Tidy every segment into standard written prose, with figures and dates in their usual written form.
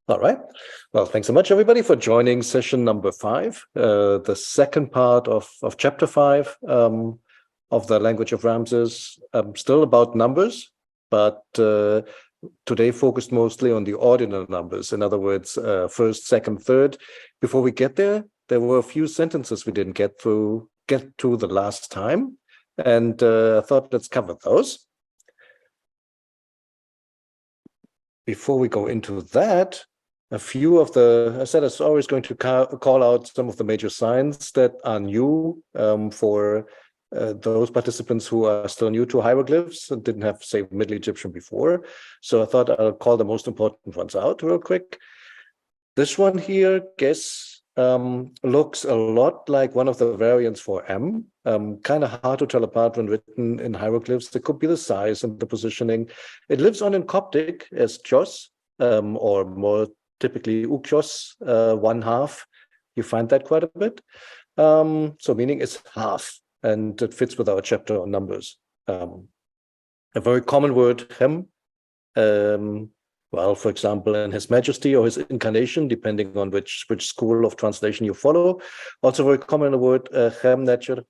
All right. Well, thanks so much, everybody, for joining session number 5, the second part of chapter 5 of the language of Ramesses, still about numbers, but today focused mostly on the ordinal numbers. In other words, first, second, third. Before we get there were a few sentences we didn't get to the last time, and I thought let's cover those. Before we go into that, a few of I said I was always going to call out some of the major signs that are new for those participants who are still new to hieroglyphs and didn't have, say, Middle Egyptian before. So I thought I'll call the most important ones out real quick. This one here, looks a lot like one of the variants for M. Kind of hard to tell apart when written in hieroglyphs. It could be the size and the positioning. It lives on in Coptic as Chos, or more typically Ukios, 1/2. You find that quite a bit. So meaning it's half, and it fits with our chapter on numbers. A very common word, Hem. Well, for example, in His Majesty or His Incarnation, depending on which school of translation you follow. Also very common the word Chem Nature,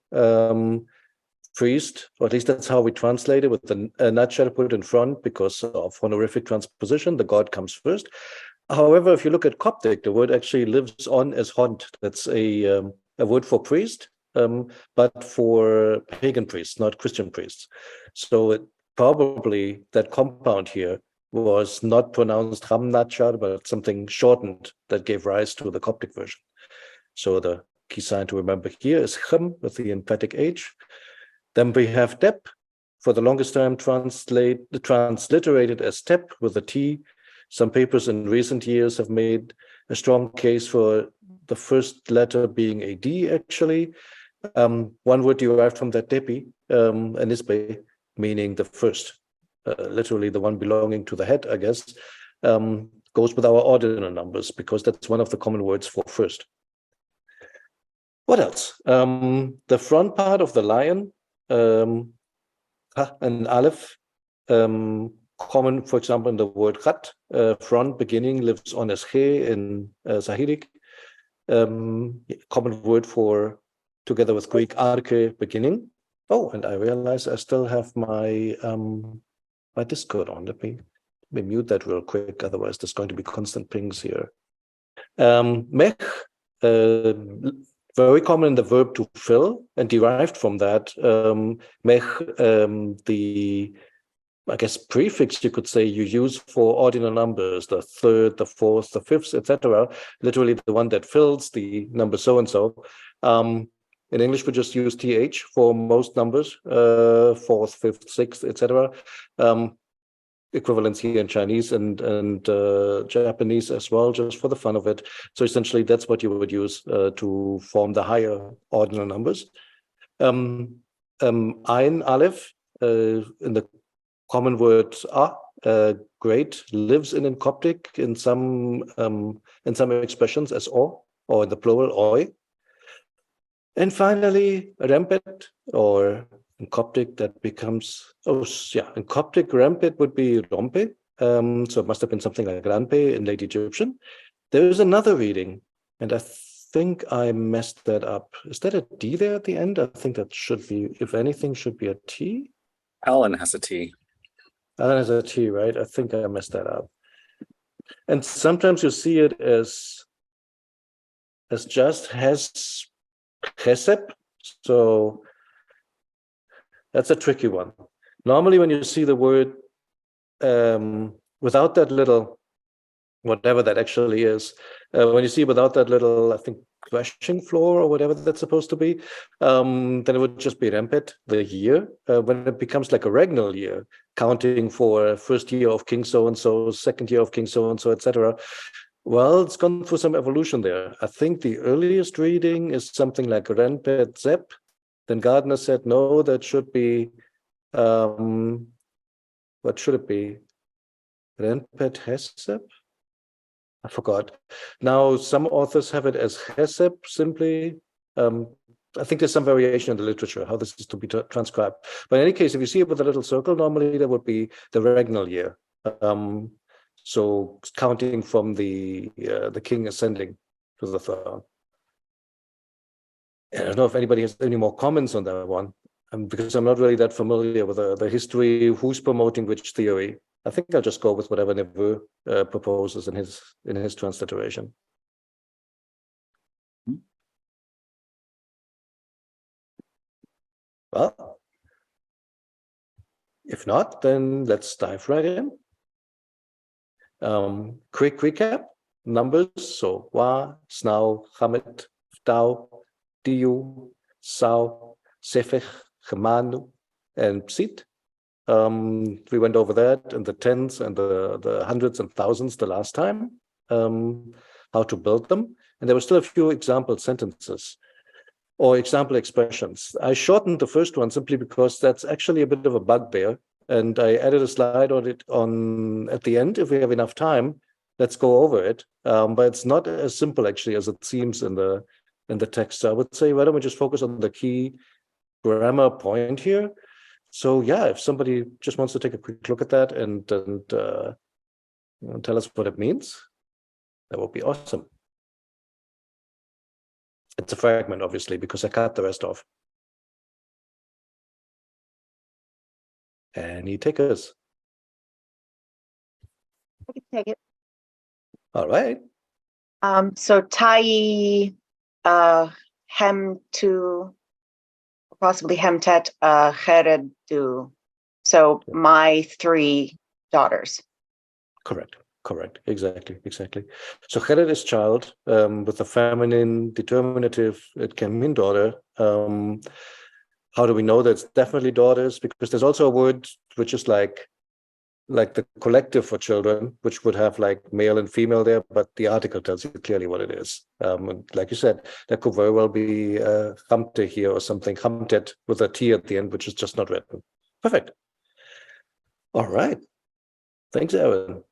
priest, or at least that's how we translate it, with the Nature put in front because of honorific transposition. The god comes first. However, if you look at Coptic, the word actually lives on as Hont. That's a word for priest, but for pagan priests, not Christian priests. So probably that compound here was not pronounced Hamnachar, but something shortened that gave rise to the Coptic version. So the key sign to remember here is Chem with the emphatic H. Then we have Dep, for the longest time transliterated as Tep with a T. Some papers in recent years have made a strong case for the first letter being a D, actually. One word derived from that Depi, Anisbe, meaning the first, literally the one belonging to the head, I guess, goes with our ordinal numbers because that's one of the common words for first. What else? The front part of the lion, an Aleph, common, for example, in the word Rat, front beginning lives on as He in Sahidic. Common word for, together with Greek, Arche, beginning. Oh, and I realize I still have my my Discord on. Let me mute that real quick, otherwise there's going to be constant pings here. Mech, very common in the verb to fill, and derived from that, mech, the, I guess, prefix you could say you use for ordinal numbers, the third, the fourth, the fifth, etc. Literally the one that fills the number so and so. In English, we just use th for most numbers, fourth, fifth, sixth, etc. Equivalents here in Chinese and Japanese as well, just for the fun of it. So essentially, that's what you would use to form the higher ordinal numbers. Ein Aleph, in the common word great, lives in Coptic in some expressions as or in the plural oi. And finally, rampet, or in Coptic that becomes, in Coptic rampet would be rompe. So it must have been something like rampe in late Egyptian. There is another reading, and I think I messed that up. Is that a D there at the end? I think that should be, if anything, should be a T. Alan has a T. Alan has a T, right? I think I messed that up. And sometimes you see it as just has chesep. So that's a tricky one. Normally, when you see the word without that little, whatever that actually is, when you see without that little, I think, threshing floor or whatever that's supposed to be, then it would just be rampet, the year. When it becomes like a regnal year, counting for first year of king so-and-so, second year of king so-and-so, etc. Well, it's gone through some evolution there. I think the earliest reading is something like rampet zep. Then Gardner said, no, that should be, what should it be? Rampet hesep? I forgot. Now, some authors have it as hesep simply. I think there's some variation in the literature, how this is to be transcribed. But in any case, if you see it with a little circle, normally there would be the regnal year. So counting from the king ascending to the throne. I don't know if anybody has any more comments on that one, because I'm not really that familiar with the history, who's promoting which theory. I think I'll just go with whatever Neveu proposes in his transliteration. Well, if not, then let's dive right in. Quick recap, numbers, so Wa, Snau, Hamid, Tao, Diu, Sao, Sefech, Gemanu, and Psit. We went over that in the tens and the hundreds and thousands the last time, how to build them. And there were still a few example sentences or example expressions. I shortened the first one simply because that's actually a bit of a bugbear. And I added a slide on it at the end. If we have enough time, let's go over it. But it's not as simple actually as it seems in the text. So I would say, why don't we just focus on the key grammar point here? So yeah, if somebody just wants to take a quick look at that and tell us what it means, that would be awesome. It's a fragment, obviously, because I cut the rest off. Any takers? I can take it. All right. So Tai Hem to possibly Hemtet Heredu. So my 3 daughters. Correct. Exactly. So Hered is child with a feminine determinative. It can mean daughter. How do we know that it's definitely daughters? Because there's also a word which is like the collective for children, which would have like male and female there, but the article tells you clearly what it is. And like you said, there could very well be Hamte here or something, Hamtet with a T at the end, which is just not written. Perfect. All right. Thanks, Aaron.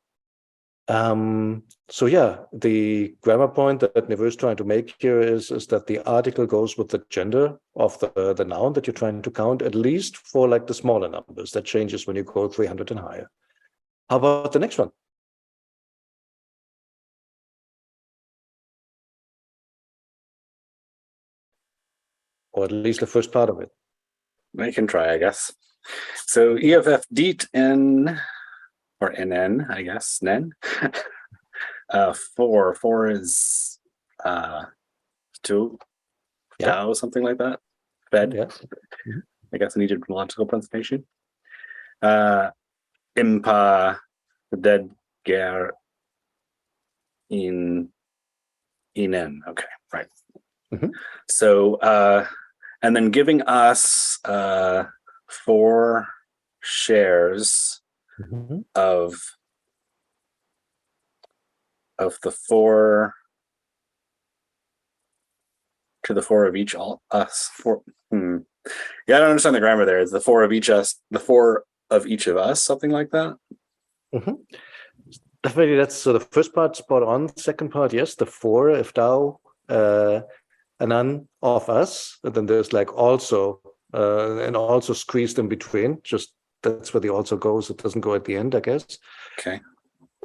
So yeah, the grammar point that Neveu is trying to make here is that the article goes with the gender of the noun that you're trying to count, at least for like the smaller numbers. That changes when you go 300 and higher. How about the next one? Or at least the first part of it. I can try, I guess. So EFF DEET N, or NN, I guess, NEN. 4 is 2, Yeah. Tao, something like that. Fed. Yes. Mm-hmm. I guess I needed logical pronunciation. Impa, the dead ger in Enen. Okay, right. Mm-hmm. So and then giving us 4 shares Mm-hmm. of the 4 to the 4 of each us. 4. Yeah, I don't understand the grammar there. Is the 4 of each us, the 4 of each of us, something like that? Mm-hmm. Definitely, that's so the first part spot on. Second part, yes, the 4 if thou anan of us, and then there's like also and also squeezed in between. Just that's where the also goes. It doesn't go at the end, I guess. Okay.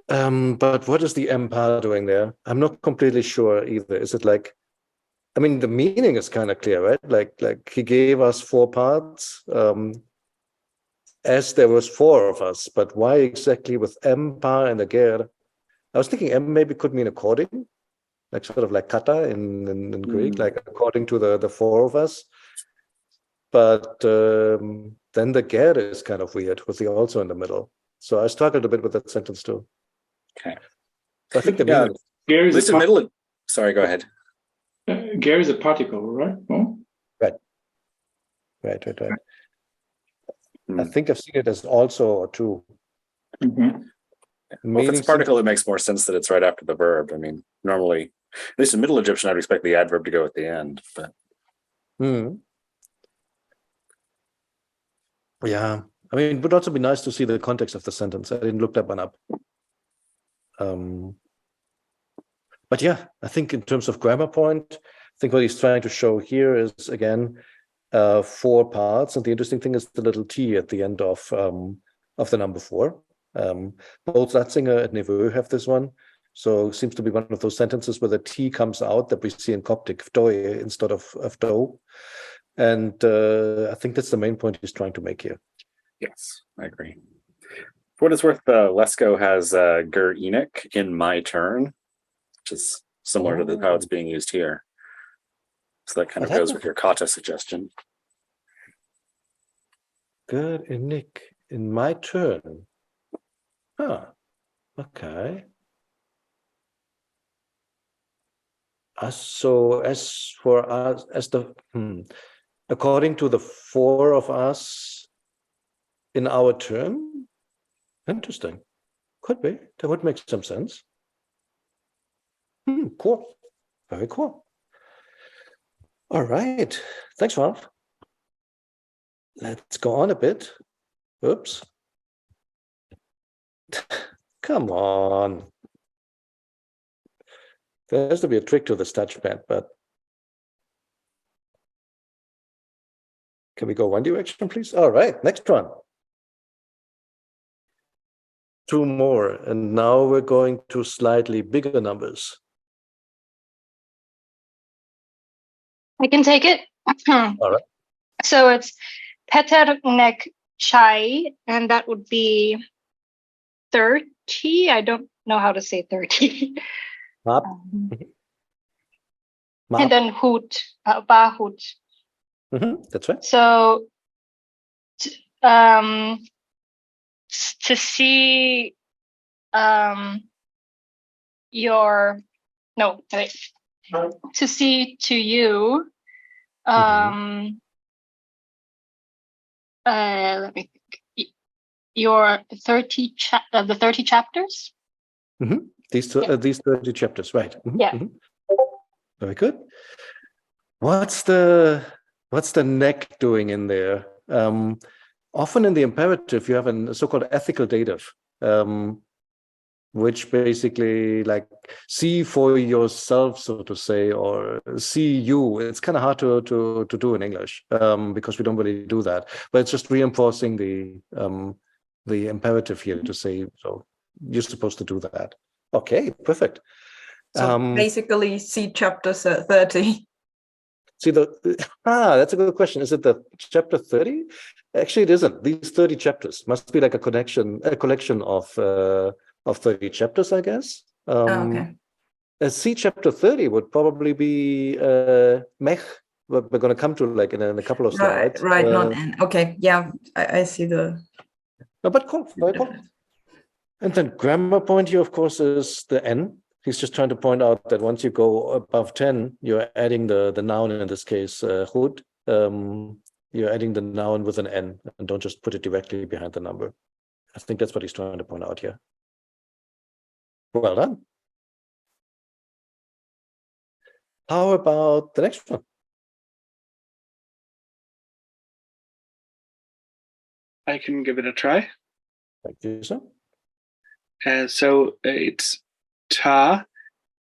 But what is the empire doing there? I'm not completely sure either. Is it like, I mean, the meaning is kind of clear, right? Like he gave us 4 parts, as there was 4 of us, but why exactly with empire and the ger? I was thinking M maybe could mean according, like sort of like kata in Greek, like according to the 4 of us. But then the ger is kind of weird with the also in the middle. So I struggled a bit with that sentence too. Okay. I think the meaning. Ger is This is middle. Sorry, go ahead. Ger is a particle, right? Oh? Right. I think I've seen it as also or to. Mm-hmm. Well, if it's a particle, it makes more sense that it's right after the verb. I mean, normally, at least in Middle Egyptian, I'd expect the adverb to go at the end. But yeah, I mean, it would also be nice to see the context of the sentence. I didn't look that one up. But yeah, I think in terms of grammar point, I think what he's trying to show here is again 4 parts, and the interesting thing is the little t at the end of the number 4. Both Ratzinger and Neveu have this one. So it seems to be one of those sentences where the T comes out that we see in Coptic, "vdoe" instead of "do." And I think that's the main point he's trying to make here. Yes, I agree. For what it's worth, Lesko has ger enoch in my turn, which is similar to how it's being used here. So that kind of goes with your kata suggestion. Ger enoch in my turn. Huh. Okay. So as for us, according to the four of us in our turn, interesting. Could be. That would make some sense. Cool. Very cool. All right. Thanks, Ralph. Let's go on a bit. Oops. Come on. There has to be a trick to this touchpad, but can we go one direction, please? All right, next one. Two more, and now we're going to slightly bigger numbers. I can take it. All right. So it's Peternek Chai, and that would be 30. I don't know how to say 30. Map. And then Hoot, Bahut. That's right. So to see to see to you let me think. Your 30 the 30 chapters. These 30 chapters, right? Yeah. Very good. What's the neck doing in there? Often in the imperative, you have a so-called ethical dative, which basically like see for yourself, so to say, or see you. It's kind of hard to do in English because we don't really do that. But it's just reinforcing the imperative here to say, so you're supposed to do that. Okay, perfect. So basically, see chapter 30. See that's a good question. Is it the chapter 30? Actually, it isn't. These 30 chapters must be like a collection of 30 chapters, I guess. Okay. See chapter 30 would probably be Mech. We're going to come to like in a couple of slides. Right, not N. Okay, yeah, I see the. No, but cool, very cool. And then grammar point here, of course, is the N. He's just trying to point out that once you go above 10, you're adding the noun, in this case, Hood. You're adding the noun with an N and don't just put it directly behind the number. I think that's what he's trying to point out here. Well done. How about the next one? I can give it a try. Thank you, sir. So it's Ta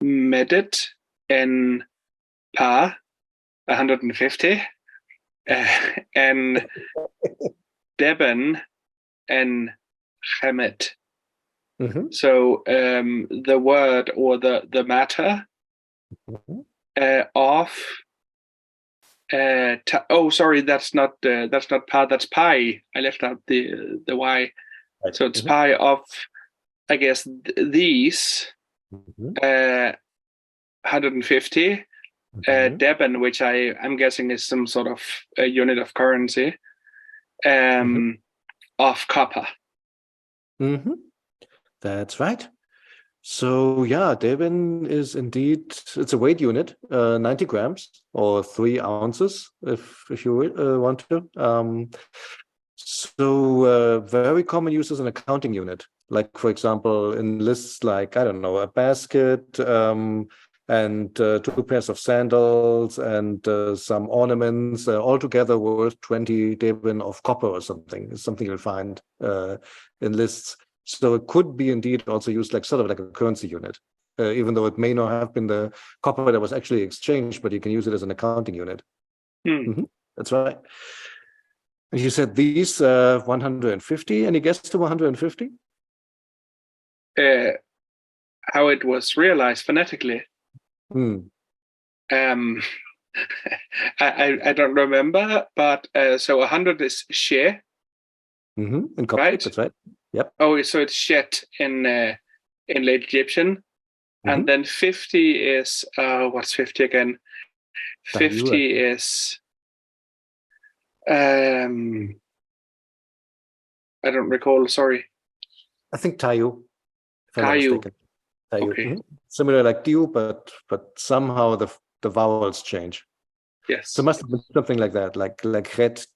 Medit en Pa 150 and Deben en Chemet. So the word or the matter of sorry, that's not Pa, that's pi. I left out the y. Right. So it's pi of, I guess, these 150 Deben, which I'm guessing is some sort of a unit of currency, of copper. That's right. So yeah, Deben is indeed, it's a weight unit, 90 grams or 3 ounces, if you want to. So very common use as an accounting unit. Like, for example, in lists like, I don't know, a basket and 2 pairs of sandals and some ornaments, all together worth 20 Deben of copper or something. It's something you'll find in lists. So it could be indeed also used like sort of like a currency unit, even though it may not have been the copper that was actually exchanged, but you can use it as an accounting unit. That's right. And you said these 150. Any guess to 150? how it was realized phonetically. Hmm. I don't remember, but so 100 is she. In Coptic, Right. that's right. Yep. Oh, so it's shet in late Egyptian, and then 50 is what's 50 again? 50 is I don't recall. Sorry. I think Tayu, if I'm not Tayu. mistaken. Tayu. Okay. Similar like Tiu, but somehow the vowels change. Yes. So it must have been something like that, like ret,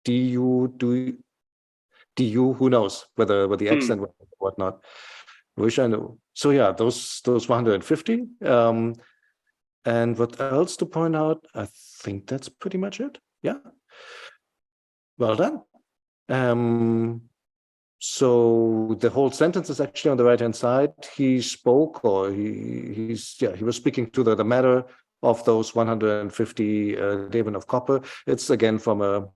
du, who knows whether the accent or whatnot. Wish I knew. So yeah, those 150. And what else to point out? I think that's pretty much it. Yeah. Well done. So the whole sentence is actually on the right-hand side. He spoke, or he was speaking to the matter of those 150 Devon of copper. It's again from a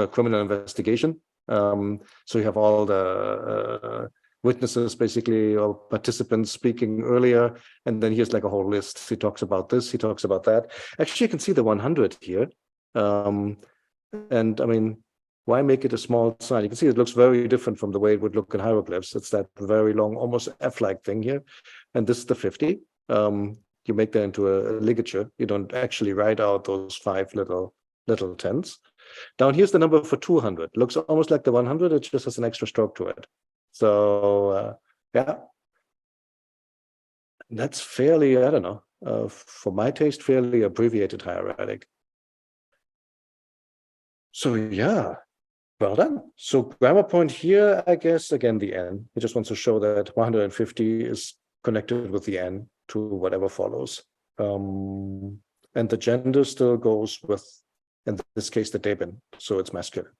criminal investigation. So you have all the witnesses, basically, or participants speaking earlier, and then here's like a whole list. He talks about this, he talks about that. Actually, you can see the 100 here, and I mean, why make it a small sign? You can see it looks very different from the way it would look in hieroglyphs. It's that very long, almost F-like thing here. And this is the 50. You make that into a ligature. You don't actually write out those 5 little tens. Down here's the number for 200. Looks almost like the 100. It just has an extra stroke to it. So, yeah. That's fairly, I don't know, for my taste, fairly abbreviated hieratic. So, yeah. Well done. So grammar point here, I guess, again, the n. It just wants to show that 150 is connected with the n to whatever follows. And the gender still goes with, in this case, the Deben. So it's masculine.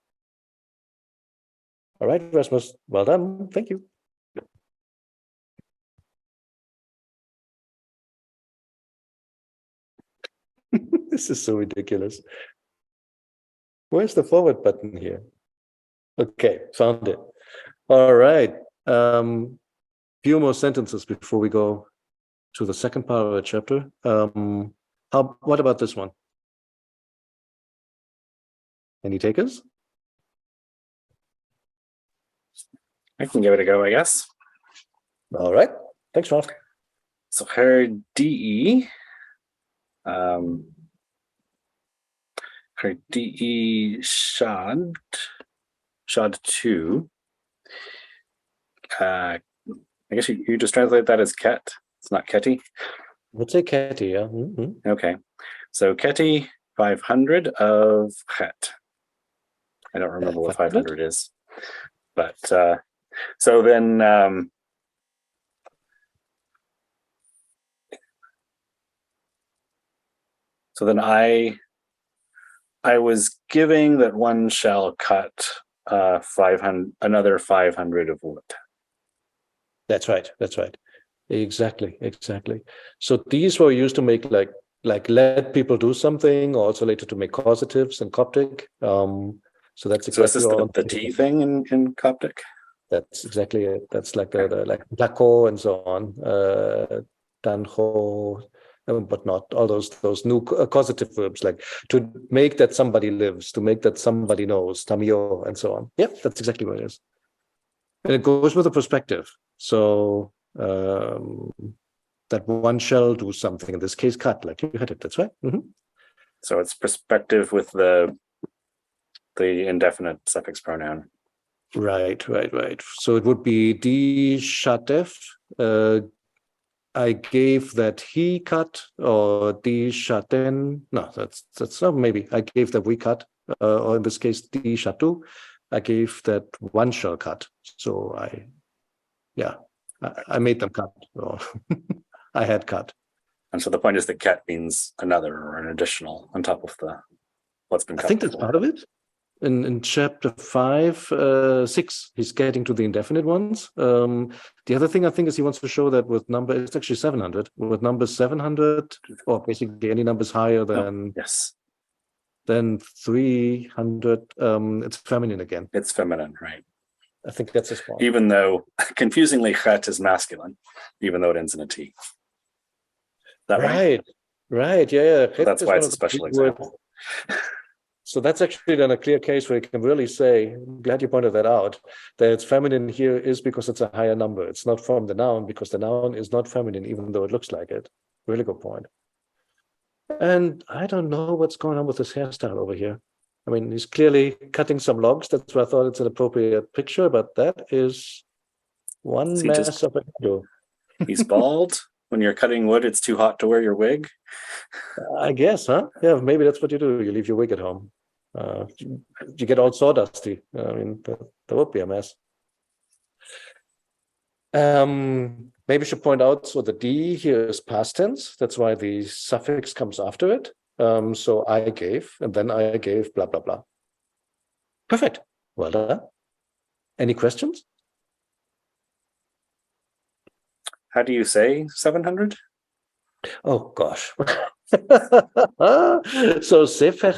All right, Rasmus, well done. Thank you. This is so ridiculous. Where's the forward button here? Okay, found it. All right. Few more sentences before we go to the second part of the chapter. What about this one? Any takers? I can give it a go, I guess. All right. Thanks, Ralph. So her DE, her DE shad 2. I guess you just translate that as ket. It's not ketty. Let's say Katie, yeah. Okay. So ketty 500 of het. I don't remember what 500 is. But so then I was giving that one shall cut 500, another 500 of wood. That's right. Exactly. So these were used to make like let people do something, or also later to make causatives in Coptic. So that's exactly so is this the T thing in Coptic? That's exactly it. That's like the like Dako and so on. Danho, but not all those new causative verbs, like to make that somebody lives, to make that somebody knows, tamio, and so on. Yep, that's exactly what it is. And it goes with the perspective. So that one shall do something, in this case, cut, like you had it. That's right. So it's perspective with the indefinite suffix pronoun. Right. So it would be di shatef. I gave that he cut, or di shaten. No, that's not, maybe I gave that we cut, or in this case, di shatu. I gave that one shall cut. So I made them cut, or I had cut. And so the point is that ket means another or an additional on top of what's been cut. I think that's part of it. In chapter 5, 6, he's getting to the indefinite ones. The other thing I think is he wants to show that with it's actually 700. With number 700, or basically any numbers higher than than 300, it's feminine again. It's feminine, right? I think that's his point. Even though, confusingly, chet is masculine, even though it ends in a T. That right? Right. Yeah. But that's Chet is why one it's a of the special Greek words. example. So that's actually then a clear case where you can really say, I'm glad you pointed that out, that it's feminine here is because it's a higher number. It's not from the noun because the noun is not feminine, even though it looks like it. Really good point. And I don't know what's going on with this hairstyle over here. I mean, he's clearly cutting some logs. That's why I thought it's an appropriate picture, but that is one mess of a hairdo. He's bald. When you're cutting wood, it's too hot to wear your wig. I guess, huh? Yeah, maybe that's what you do. You leave your wig at home. You get all sawdusty. I mean, that would be a mess. Maybe I should point out, so the D here is past tense. That's why the suffix comes after it. So I gave, and then I gave, blah, blah, blah. Perfect. Well done. Any questions? How do you say 700? Oh, gosh. So sefer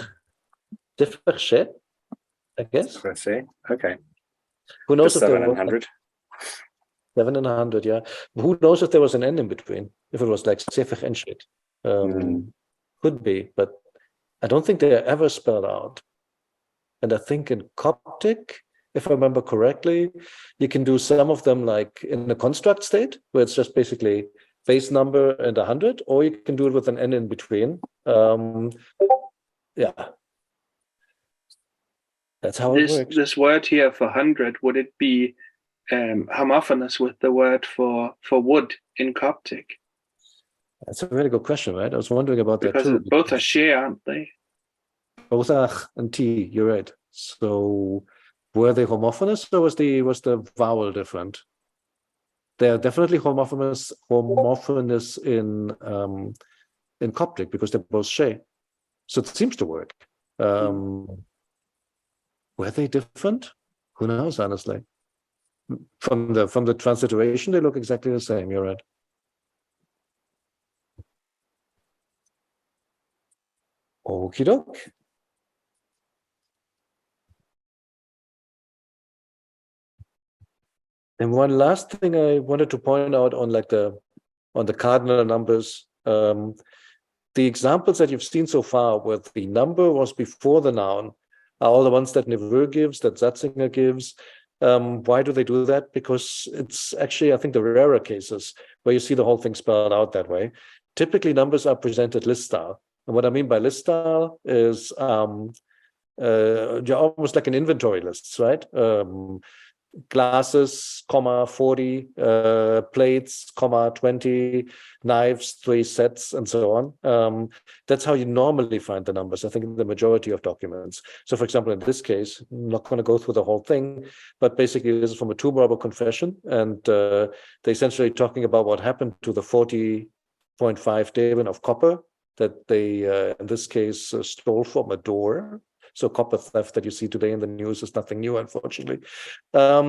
she, I guess. Let's see. Okay. Who knows Just if 7 there and was 100. 7 and 100, yeah. Who knows if there was an N in between? If it was like sefer and shit. Could be, but I don't think they're ever spelled out. And I think in Coptic, if I remember correctly, you can do some of them like in the construct state, where it's just basically base number and 100, or you can do it with an N in between. Yeah. That's how it works. This word here for 100, would it be homophonous with the word for wood in Coptic? That's a really good question, right? I was wondering about that too. Because both are she, aren't they? Both ach and T, you're right. So were they homophonous, or was the vowel different? They're definitely homophonous in Coptic because they're both she. So it seems to work. Were they different? Who knows, honestly. From the transliteration, they look exactly the same, you're right. Okie doke. And one last thing I wanted to point out on the cardinal numbers, the examples that you've seen so far where the number was before the noun are all the ones that Neveu gives, that Zatzinger gives. Why do they do that? Because it's actually, I think, the rarer cases where you see the whole thing spelled out that way. Typically, numbers are presented list style. And what I mean by list style is you're almost like an inventory list, right? Glasses, 40, plates, 20, knives, 3 sets, and so on. That's how you normally find the numbers, I think, in the majority of documents. So, for example, in this case, I'm not going to go through the whole thing, but basically this is from a tomb robber confession, and they're essentially talking about what happened to the 40.5 Devon of copper that they, in this case, stole from a door. So copper theft that you see today in the news is nothing new, unfortunately. So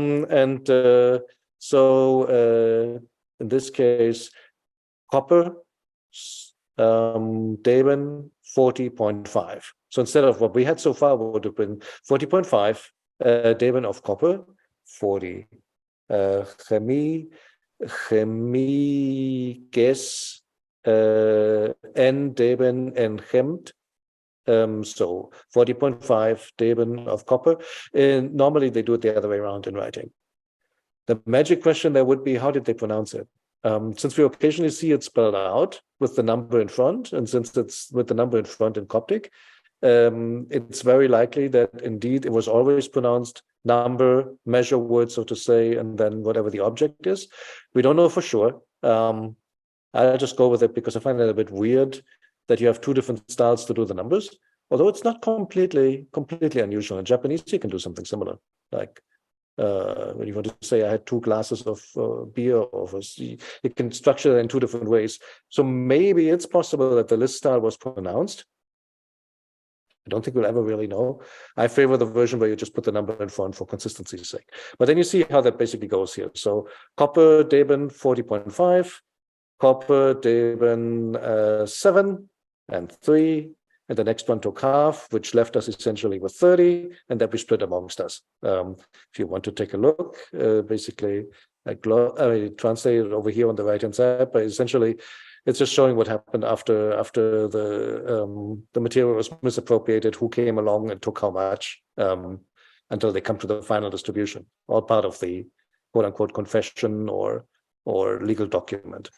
in this case, copper, Devon 40.5. So instead of what we had so far, would have been 40.5 Devon of copper, 40. Chemiges N Devon and Chemt. So 40.5 Devon of copper. And normally they do it the other way around in writing. The magic question there would be, how did they pronounce it? Since we occasionally see it spelled out with the number in front, and since it's with the number in front in Coptic, it's very likely that indeed it was always pronounced number, measure word, so to say, and then whatever the object is. We don't know for sure. I'll just go with it because I find it a bit weird that you have 2 different styles to do the numbers, although it's not completely unusual. In Japanese, you can do something similar. Like when you want to say I had 2 glasses of beer, or you can structure it in 2 different ways. So maybe it's possible that the list style was pronounced. I don't think we'll ever really know. I favor the version where you just put the number in front for consistency's sake. But then you see how that basically goes here. So copper, Devon, 40.5, copper, Devon, 7 and 3, and the next one took half, which left us essentially with 30, and that we split amongst us. If you want to take a look, basically, I translate it over here on the right-hand side, but essentially, it's just showing what happened after the material was misappropriated, who came along and took how much, until they come to the final distribution, all part of the quote-unquote confession or legal document.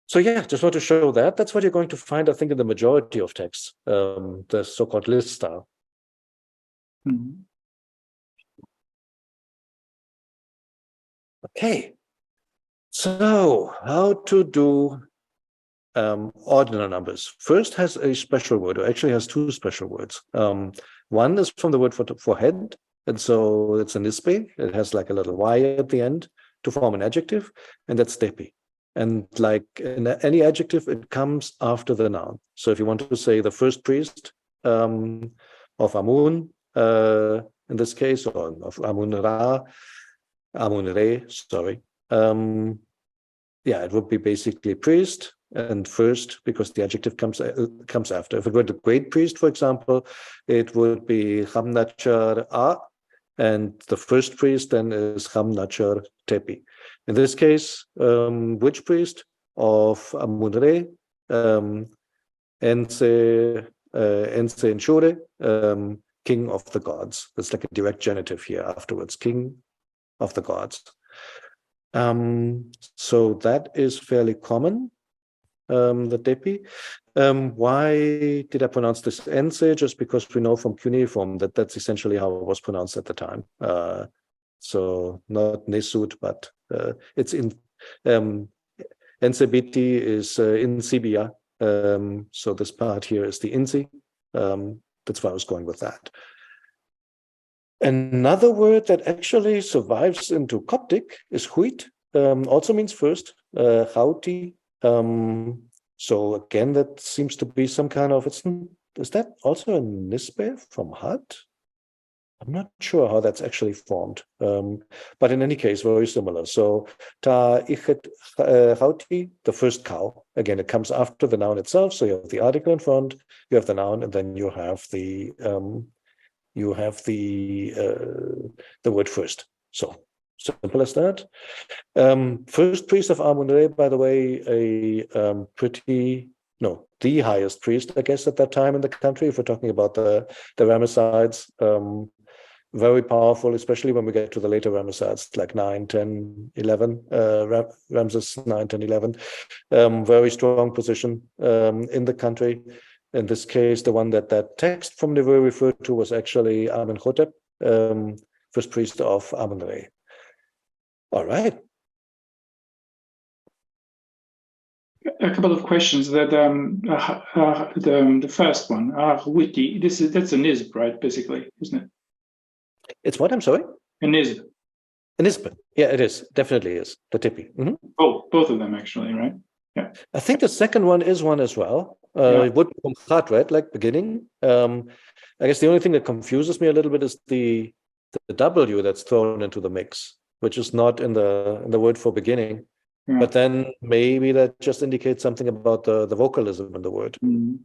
So yeah, just want to show that. That's what you're going to find, I think, in the majority of texts, the so-called list style. Mhm. Okay, so how to do ordinal numbers? First has a special word, or actually has two special words. One is from the word for head, and so it's a nisbe. It has like a little y at the end to form an adjective, and that's tepi. And like in any adjective, it comes after the noun. So if you want to say the first priest of Amun, in this case, or of Amun-Ra, Amun-Re, sorry. Yeah, it would be basically priest and first, because the adjective comes after. If it were the great priest, for example, it would be Chamnachar A, and the first priest then is Chamnachar Tepi. In this case, which priest of Amun-Re, Ense Enshure, king of the gods. That's like a direct genitive here afterwards, king of the gods. So that is fairly common, the Tepi. Why did I pronounce this Ense? Just because we know from cuneiform that that's essentially how it was pronounced at the time. So not Nesut, but it's in Ensebiti is in Sibia. So this part here is the Insi. That's why I was going with that. Another word that actually survives into Coptic is huit, also means first, chauti. So again, that seems to be some kind of, is that also a nisbe from Hat? I'm not sure how that's actually formed, but in any case, very similar. So ta ichet chauti, the first cow. Again, it comes after the noun itself. So you have the article in front, you have the noun, and then you have the word first. So simple as that. First priest of Amun-Re, by the way, the highest priest, I guess, at that time in the country, if we're talking about the Ramessides. Very powerful, especially when we get to the later Ramessides, like 9, 10, 11, Ramses 9, 10, 11. Very strong position in the country. In this case, the one that text from Nevo referred to was actually Amenhotep, first priest of Amun-Re. All right. A couple of questions. That the first one, witty. That's a nisb, right? Basically, isn't it? It's what? I'm sorry. A nisb. A nisb. Yeah, it is. Definitely is the Tipi. Mm-hmm. Oh, both of them actually, right? Yeah. I think the second one is one as well. It would be from Khat, right? Like beginning. I guess the only thing that confuses me a little bit is the W that's thrown into the mix, which is not in the word for beginning. Yeah. But then maybe that just indicates something about the vocalism in the word. Mm-hmm.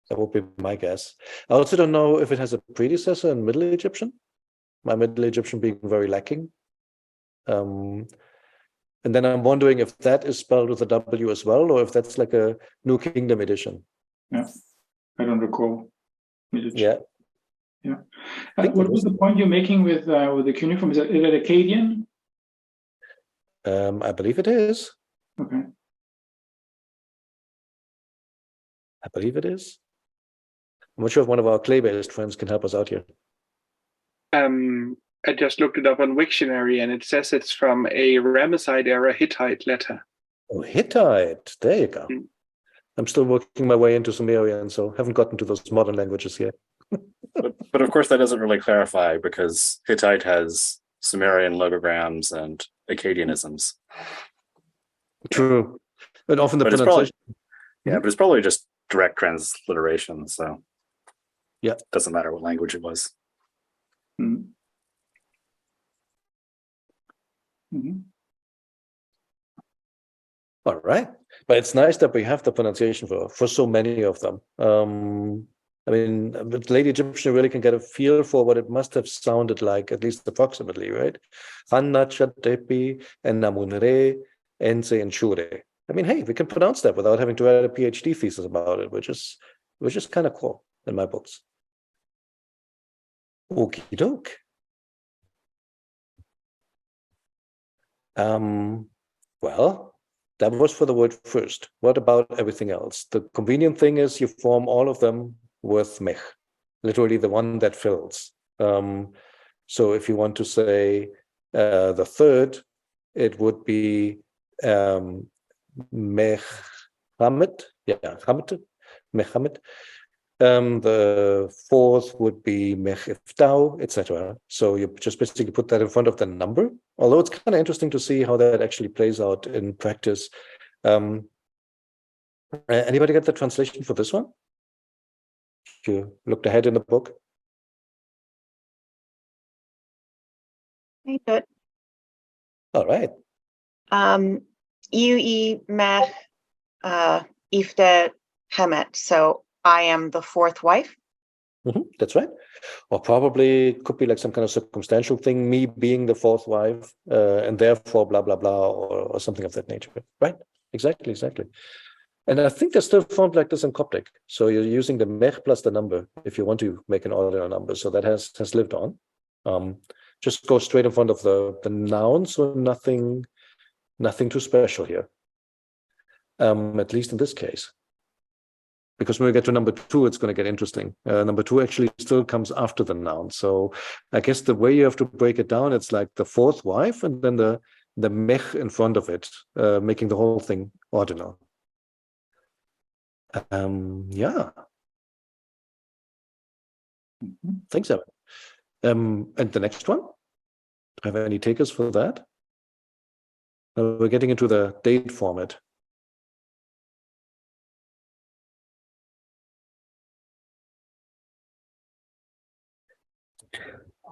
That would be my guess. I also don't know if it has a predecessor in Middle Egyptian. My Middle Egyptian being very lacking. And then I'm wondering if that is spelled with a W as well, or if that's like a New Kingdom edition. Yeah, I don't recall. Yeah. Yeah. What was the point you're making with the cuneiform? Is it Akkadian? I believe it is. Okay. I believe it is. I'm not sure if one of our clay-based friends can help us out here. I just looked it up on Wiktionary, and it says it's from a Ramesside era Hittite letter. Oh, Hittite! There you go. Mm. I'm still working my way into Sumerian, so haven't gotten to those modern languages yet. but of course, that doesn't really clarify, because Hittite has Sumerian logograms and Akkadianisms. True, but often the pronunciation. But it's probably just direct transliteration, so yeah, it doesn't matter what language it was. Mm-hmm. Mm-hmm. All right, but it's nice that we have the pronunciation for so many of them. I mean, with late Egyptian, you really can get a feel for what it must have sounded like, at least approximately, right? Hanna Chatepi and Namunre Ense and Shure. I mean, hey, we can pronounce that without having to write a PhD thesis about it, which is kind of cool in my books. Okie doke. Well, that was for the word first. What about everything else? The convenient thing is you form all of them with mech, literally the one that fills. So if you want to say the third, it would be Mechamet, Mechamet. The fourth would be Tao, etc. So you just basically put that in front of the number. Although it's kind of interesting to see how that actually plays out in practice. Anybody get the translation for this one? You looked ahead in the book. I do it. All right. Ui mech ifte hemet. So I am the fourth wife. That's right. Or probably could be like some kind of circumstantial thing, me being the fourth wife, and therefore blah, blah, blah, or something of that nature. Right? Exactly. And I think they're still formed like this in Coptic. So you're using the mech plus the number if you want to make an ordinal number. So that has lived on. Just go straight in front of the noun. So nothing too special here. At least in this case. Because when we get to number 2, it's going to get interesting. Number 2 actually still comes after the noun. So I guess the way you have to break it down, it's like the fourth wife and then the mech in front of it, making the whole thing ordinal. Yeah. Thanks, Evan. And the next one? Do I have any takers for that? We're getting into the date format.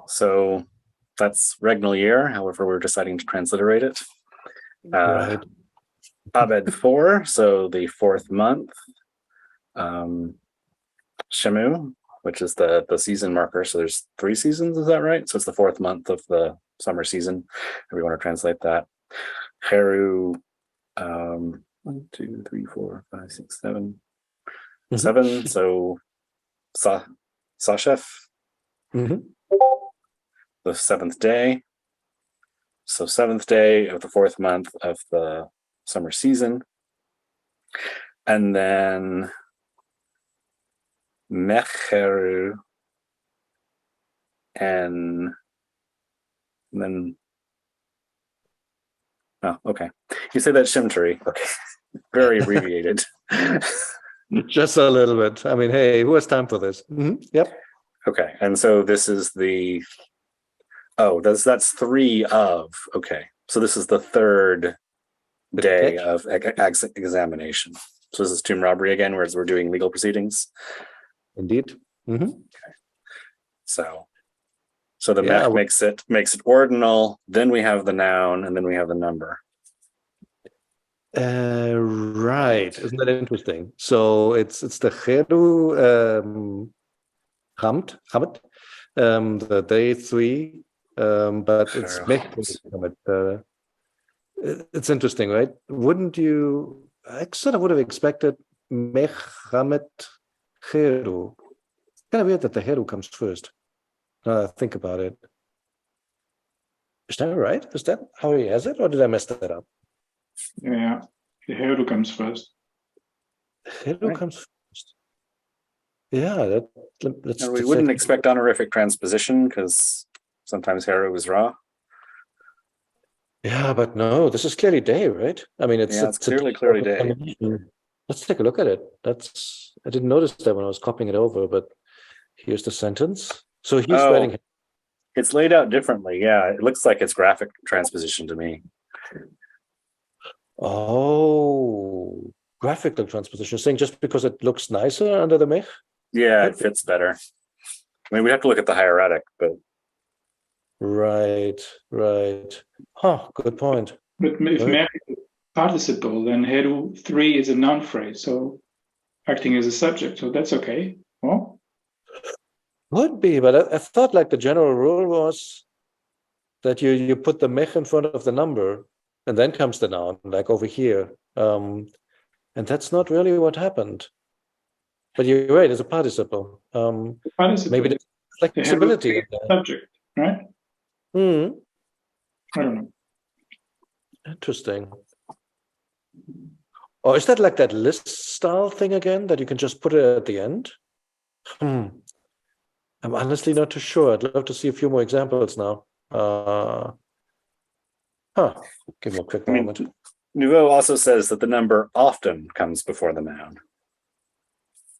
So that's regnal year. However, we're deciding to transliterate it. Right. Abed 4, so the 4th month. Shemu, which is the season marker. So there's 3 seasons, is that right? So it's the 4th month of the summer season. If we want to translate that. Heru, 1, 2, 3, 4, 5, 6, 7. 7, so Sashef. The 7th day. So 7th day of the 4th month of the summer season. And then Mecheru and then okay. You say that Shimtari. Okay. Very abbreviated. Just a little bit. I mean, hey, who has time for this? Yep. Okay. And so this is the that's 3 of. Okay. So this is the 3rd day of examination. So this is tomb robbery again, whereas we're doing legal proceedings. Indeed. Okay. So the mech makes it ordinal. Then we have the noun, and then we have the number. Right. Isn't that interesting? So it's the Cheru Chamet, the day 3, but it's it's interesting, right? Wouldn't you? I sort of would have expected Mechamet Cheru. It's kind of weird that the Heru comes first. Now I think about it. Is that right? Is that how he has it, or did I mess that up? Yeah, the Heru comes first. Heru comes first. Yeah, let's. We wouldn't expect honorific transposition because sometimes Heru is raw. Yeah, but no, this is clearly day, right? I mean, it's clearly day. Let's take a look at it. I didn't notice that when I was copying it over, but here's the sentence. So he's writing. It's laid out differently. Yeah, it looks like it's graphic transposition to me. Oh, graphical transposition. You're saying just because it looks nicer under the mech? Yeah, it fits better. I mean, we have to look at the hieratic, but. Right. Huh, good point. But if mech is a participle, then Heru 3 is a noun phrase, so acting as a subject, so that's okay. Well, Would be, but I thought like the general rule was that you put the mech in front of the number, and then comes the noun, like over here. And that's not really what happened. But you're right, it's a participle. Participle. Maybe there's flexibility in there. Subject, right? I don't know. Interesting. Or is that like that list style thing again, that you can just put it at the end? I'm honestly not too sure. I'd love to see a few more examples now. Give me a quick moment. Nouveau also says that the number often comes before the noun.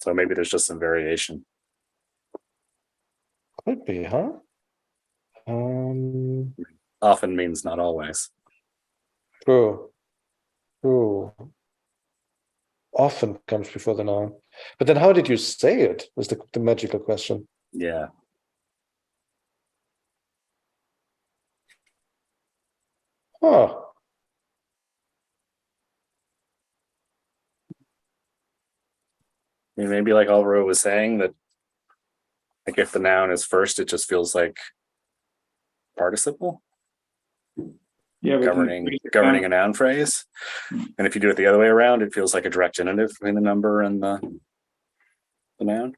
So maybe there's just some variation. Could be, huh? Often means not always. True. Often comes before the noun. But then how did you say it, was the magical question. Yeah. Maybe like Alvaro was saying, that like if the noun is first, it just feels like participle. Yeah, governing a noun phrase. And if you do it the other way around, it feels like a direct genitive between the number and the noun.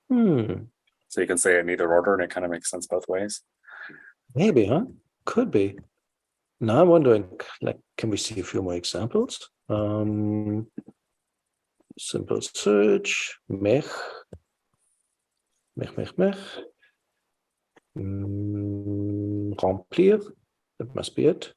So you can say it in either order and it kind of makes sense both ways. Maybe, huh? Could be. Now I'm wondering, like, can we see a few more examples? Simple search, mech. Remplir, that must be it.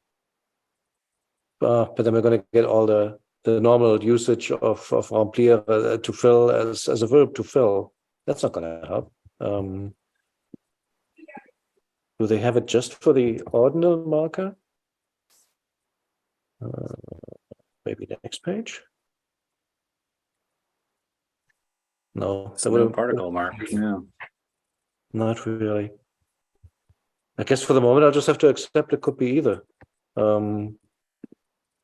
But then we're going to get all the normal usage of remplir to fill as a verb to fill. That's not going to help. Do they have it just for the ordinal marker? Maybe the next page. No, So no particle mark. No, not really. I guess for the moment I'll just have to accept it could be either.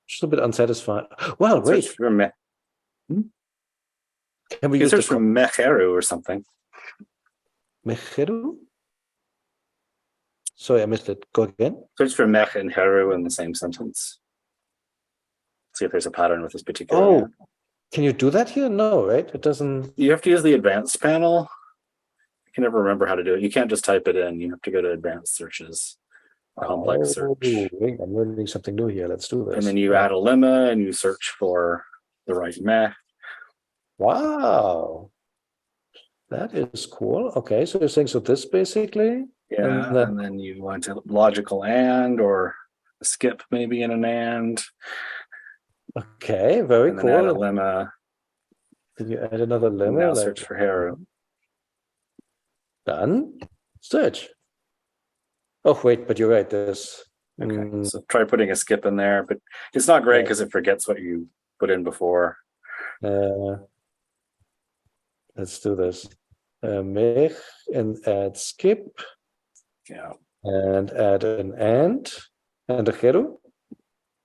Just a bit unsatisfied. Well, wait. Can we use search for mecheru or something? Mecheru? Sorry, I missed it. Go again. Search for mech and heru in the same sentence. See if there's a pattern with this particular. Oh, can you do that here? No, right? It doesn't. You have to use the advanced panel. I can never remember how to do it. You can't just type it in. You have to go to advanced search. Wait, I'm learning something new here. Let's do this. And then you add a lemma and you search for the right mech. Wow. That is cool. Okay, so you're saying so this basically? Yeah, and then you want to logical and or a skip maybe in an and. Okay, very and cool. Then add a lemma. Did you add another lemma? Now search for heru. Done. Search. Oh wait, but you're right. There's okay. So try putting a skip in there, but it's not great because it forgets what you put in before. Let's do this. Mech and add skip. Yeah. And add an and a heru.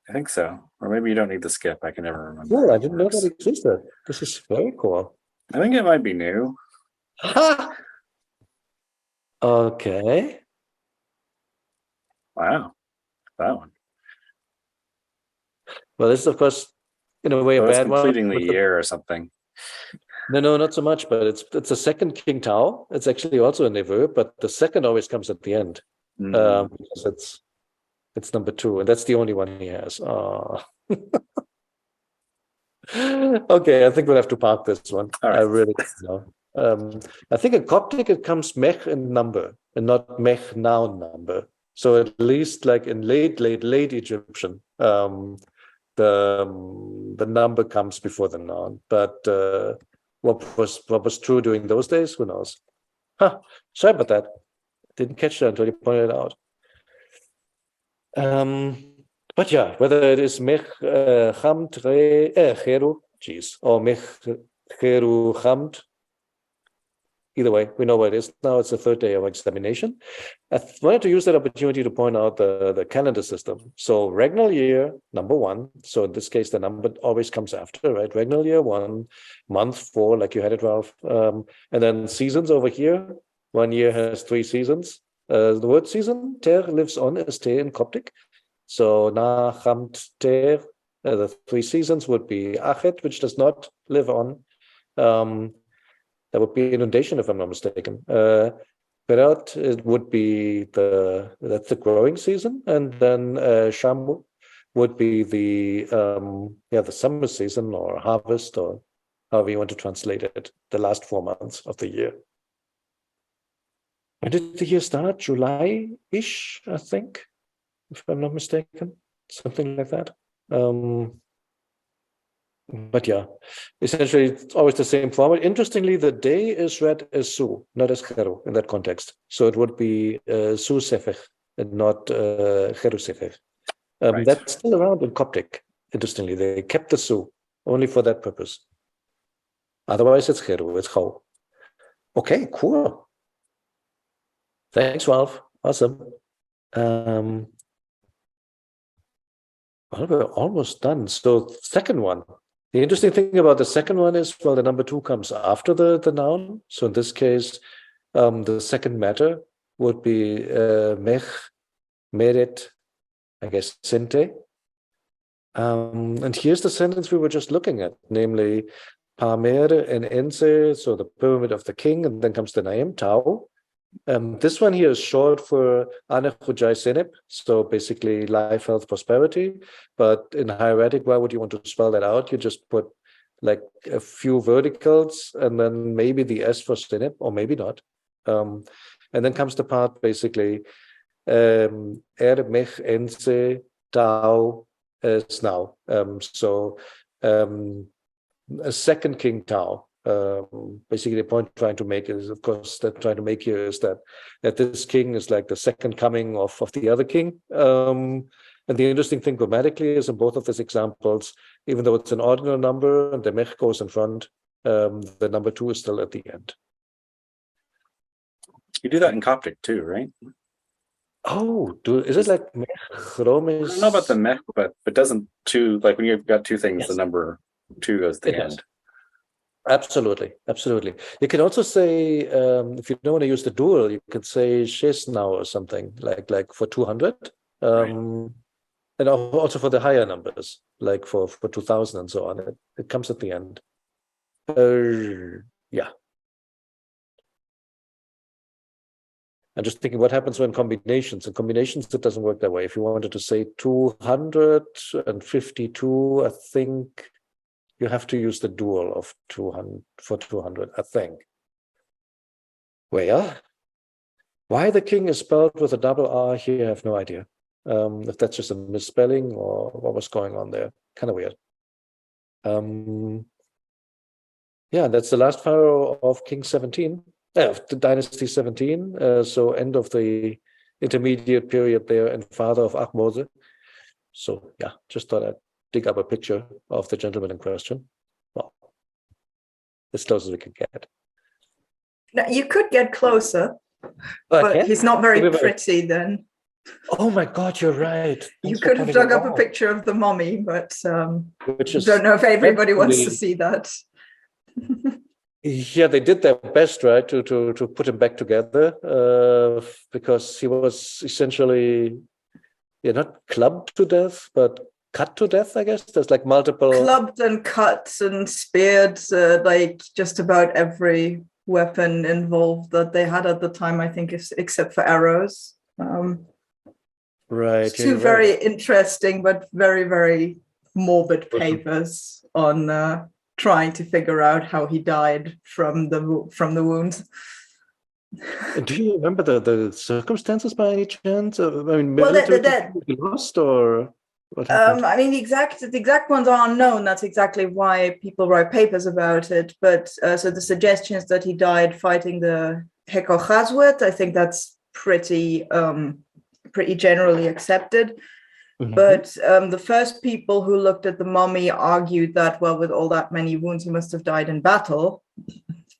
I think so. Or maybe you don't need the skip. I can never remember. Oh, I didn't know that existed. This is very cool. I think it might be new. Ha! Okay. Wow. That one. Well, this is, of course, in a way, a bad one. Completing the year or something. No, not so much. But it's a second King Tao. It's actually also in a verb, but the second always comes at the end. Because it's number 2, and that's the only one he has. Okay, I think we'll have to park this one. Right. I really don't know. I think in Coptic it comes mech and number, and not mech noun number. So at least like in late Egyptian, the number comes before the noun. But what was true during those days? Who knows? Sorry about that. Didn't catch that until you pointed it out. But yeah, whether it is mech chamt cheru, or mech cheru chamt, either way, we know what it is now. It's the third day of examination. I wanted to use that opportunity to point out the calendar system. So regnal year, number 1. So in this case, the number always comes after, right? Regnal year 1, month 4, like you had it, Ralph. And then seasons over here. 1 year has 3 seasons. The word season, ter, lives on as te in Coptic. So na, chamt, ter, the 3 seasons would be achet, which does not live on. That would be inundation, if I'm not mistaken. Perat, it would be that's the growing season, and then Shamu would be the summer season or harvest, or however you want to translate it, the last 4 months of the year. When did the year start? July-ish, I think, if I'm not mistaken, something like that. But yeah, essentially, it's always the same format. Interestingly, the day is read as Su, not as Cheru in that context. So it would be Su Sefech and not Cheru Sefech. Right. That's still around in Coptic. Interestingly, they kept the Su only for that purpose. Otherwise, it's Cheru, it's Chau. Okay, cool. Thanks, Ralph. Awesome. Well, we're almost done. So, second one. The interesting thing about the second one is, well, the number 2 comes after the noun. So in this case, the second matter would be mech, meret, I guess, sente. And here's the sentence we were just looking at, namely, Pamere and Ense, so the pyramid of the king, and then comes the name, Tao. This one here is short for Anech Hujai Senep, so basically life, health, prosperity. But in hieratic, why would you want to spell that out? You just put like a few verticals and then maybe the S for Senep, or maybe not. And then comes the part basically Mech Ense Tao Snau. So a second King Tao. Basically, the point trying to make is, of course, that trying to make here is that this king is like the second coming of the other king. And the interesting thing grammatically is in both of these examples, even though it's an ordinal number and the mech goes in front, the number 2 is still at the end. You do that in Coptic too, right? Oh, is it like mech, Rames? I don't know about the mech, but doesn't 2, like when you've got 2 things, Yes. the number 2 goes at the It does. end. Absolutely, absolutely. You can also say, if you don't want to use the dual, you could say shes now or something like for 200, and also for the higher numbers, like for 2000 and so on. It comes at the end. Yeah. I'm just thinking what happens when combinations. In combinations, it doesn't work that way. If you wanted to say 252, I think you have to use the dual of 200 for 200, I think. Well, why the king is spelled with a double R here, I have no idea. If that's just a misspelling or what was going on there. Kind of weird. Yeah, that's the last pharaoh of King 17, of the dynasty 17. So end of the intermediate period there and father of Ahmose. So yeah, just thought I'd dig up a picture of the gentleman in question. Well, as close as we could get. Now, you could get closer, but he's not very pretty then. Oh my God, you're right. You could have dug up a picture of the mummy, but don't know if everybody wants to see that. Yeah, they did their best, right, to put him back together, because he was essentially, not clubbed to death, but cut to death, I guess. There's like multiple... Clubbed and cut and speared, like just about every weapon involved that they had at the time, I think, except for arrows. Right. Two very interesting but very, very morbid papers on trying to figure out how he died from the wounds. Do you remember the circumstances by any chance? I mean, well, he lost or what happened? I mean, the exact ones are unknown. That's exactly why people write papers about it. But so the suggestion is that he died fighting the Heko Chazwet. I think that's pretty generally accepted. Mm-hmm. But the first people who looked at the mummy argued that, well, with all that many wounds, he must have died in battle.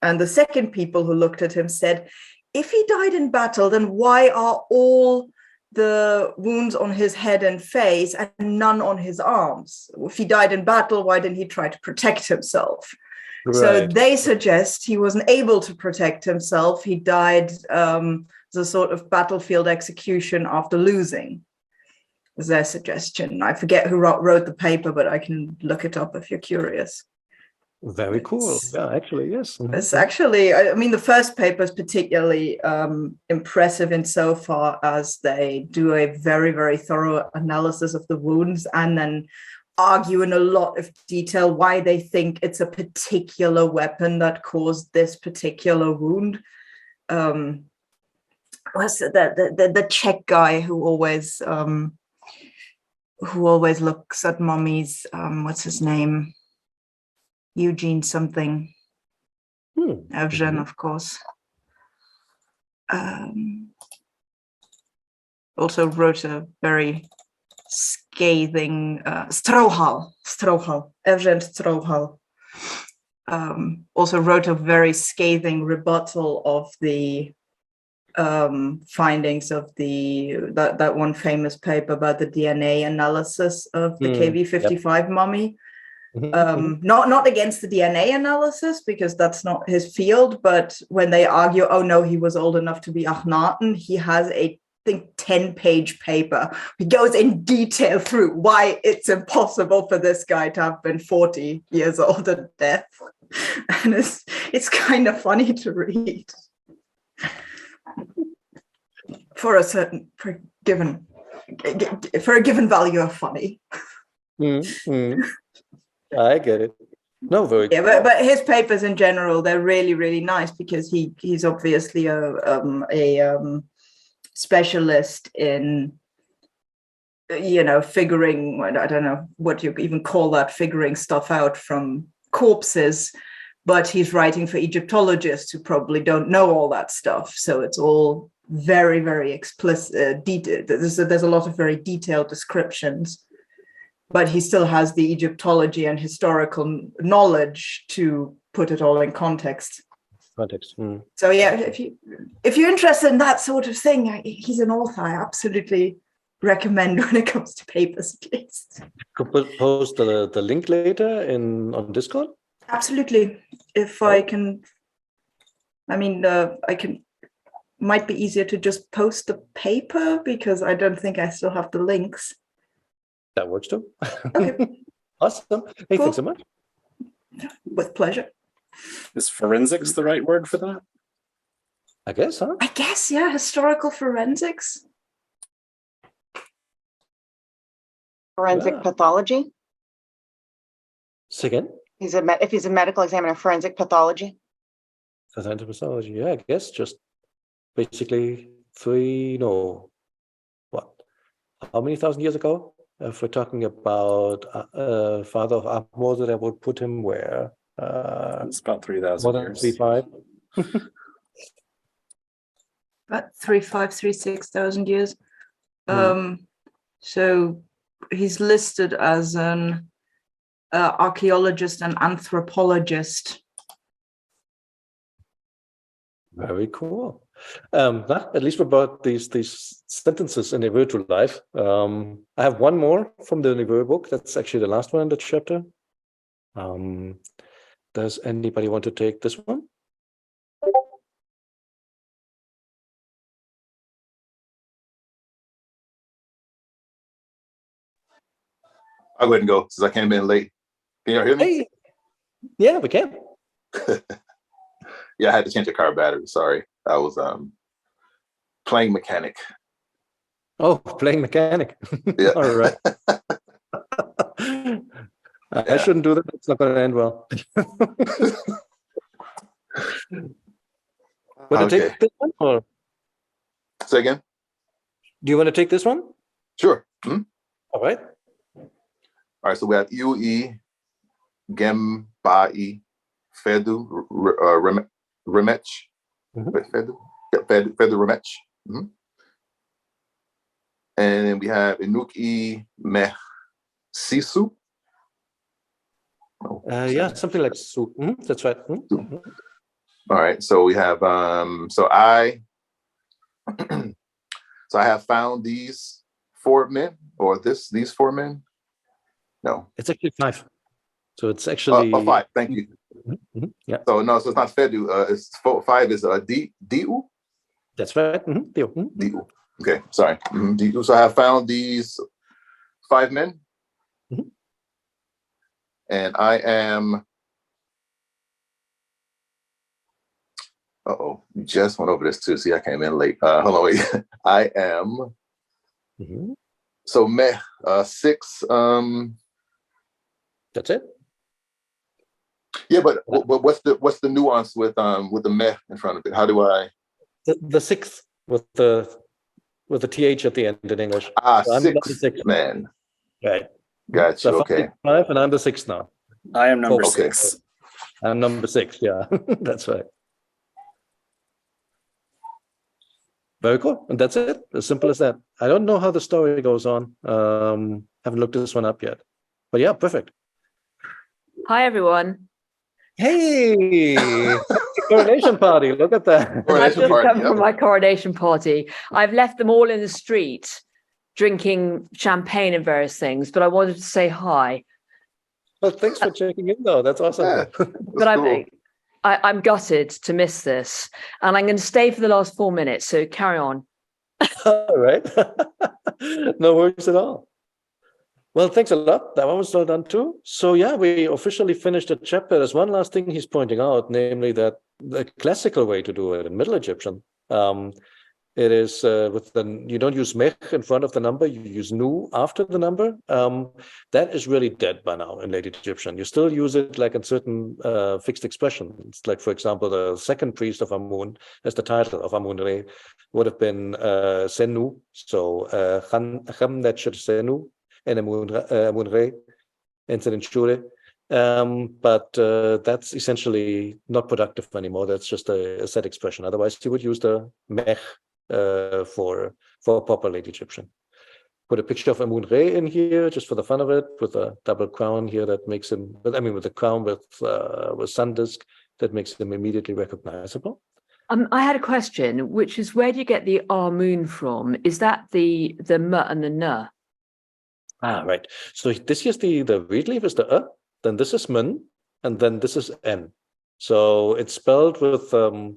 And the second people who looked at him said, if he died in battle, then why are all the wounds on his head and face and none on his arms? If he died in battle, why didn't he try to protect himself? Right. So they suggest he wasn't able to protect himself. He died as a sort of battlefield execution after losing, was their suggestion. I forget who wrote the paper, but I can look it up if you're curious. Very cool. Yeah, actually, yes. It's actually, I mean, the first paper is particularly impressive insofar as they do a very, very thorough analysis of the wounds and then argue in a lot of detail why they think it's a particular weapon that caused this particular wound. Was the Czech guy who always looks at mummies? What's his name? Eugene something. Evgen, of course. Also wrote a very scathing Strohal, Evgen Strohal. Also wrote a very scathing rebuttal of the findings of that one famous paper about the DNA analysis of the KV-55 mummy. Not against the DNA analysis, because that's not his field, but when they argue, oh no, he was old enough to be Akhenaten, he has a, I think, 10-page paper. He goes in detail through why it's impossible for this guy to have been 40 years old at death. And it's kind of funny to read. For a given value of funny. I get it. No, very yeah, cool. but his papers in general, they're really, really nice because he's obviously a specialist in, figuring, I don't know what you even call that, figuring stuff out from corpses, but he's writing for Egyptologists who probably don't know all that stuff. So it's all very, very explicit. There's a lot of very detailed descriptions. But he still has the Egyptology and historical knowledge to put it all in context. So yeah, if you're interested in that sort of thing, he's an author I absolutely recommend when it comes to papers, at least. Could post the link later on Discord? Absolutely. If I can, I can. Might be easier to just post the paper because I don't think I still have the links. That works too. Okay. Awesome. Hey, Cool. Thanks so much. With pleasure. Is forensics the right word for that? I guess, huh? I guess, yeah, historical forensics. Forensic pathology. Say again? If he's a medical examiner, forensic pathology. Scientific pathology. Yeah, I guess just basically how many thousand years ago? If we're talking about father of Ahmose, that would put him where? It's about 3,000 More than years. 3,500. About 6,000 years. So he's listed as an archaeologist and anthropologist. Very cool. At least about these sentences in the virtual life. I have one more from the Neveu book. That's actually the last one in the chapter. Does anybody want to take this one? I'll go ahead and go since I came in late. Can you hear me? Hey, yeah, we can. Yeah, I had to change the car battery. Sorry. I was playing mechanic. Oh, playing mechanic. Yeah. All right. I shouldn't do that. It's not going to end well. Want to take this one? Or Say again? do you want to take this one? Sure. Hmm? All right. All right, so we have UE, Gembai, Fedu, Remech. Fedu Remech. And then we have Inuki Meh Sisu. Yeah, something like soup. That's right. All right. So we have so I so I have found these 4 men, or these 4 men. No. It's actually 5. So it's actually 5. Thank you. Yeah. So no, so it's not Fedu. It's 5 is Diu. That's right. Diu. Okay, sorry. Diu. So I have found these 5 men, and I am. You just went over this too. See, I came in late. Hold on, wait. I am. So meh 6. That's it. Yeah, but what's the nuance with the meh in front of it? How do I? The 6th with the th at the end in English. So I'm 6 man. Right. Got you. So Okay. 5 and I'm the 6th now. I am number Okay. 6. I'm number 6. Yeah, that's right. Very cool. And that's it. As simple as that. I don't know how the story goes on. Haven't looked this one up yet. But yeah, perfect. Hi, everyone. Hey, coronation party. Look at that. I've just party, come yeah. from my coronation party. I've left them all in the street drinking champagne and various things, but I wanted to say hi. Well, thanks for checking in, though. That's awesome. Yeah, But cool. I'm gutted to miss this, and I'm going to stay for the last 4 minutes. So carry on. All right. No worries at all. Well, thanks a lot. That one was all done too. So yeah, we officially finished the chapter. There's one last thing he's pointing out, namely that the classical way to do it in Middle Egyptian, it is you don't use mech in front of the number, you use nu after the number. That is really dead by now in Late Egyptian. You still use it like in certain fixed expressions. Like, for example, the second priest of Amun, as the title of Amun-Re, would have been Senu. So Khamnetcher Senu and Amun-Re and Seninchure. But that's essentially not productive anymore. That's just a set expression. Otherwise, you would use the mech for proper Late Egyptian. Put a picture of Amun-Re in here just for the fun of it, with a double crown here that makes him, with the crown with sun disk that makes him immediately recognizable. I had a question, which is, where do you get the Amun from? Is that the m and the n? Right. So this is the reed leaf is the then this is mun, and then this is n. So it's spelled with a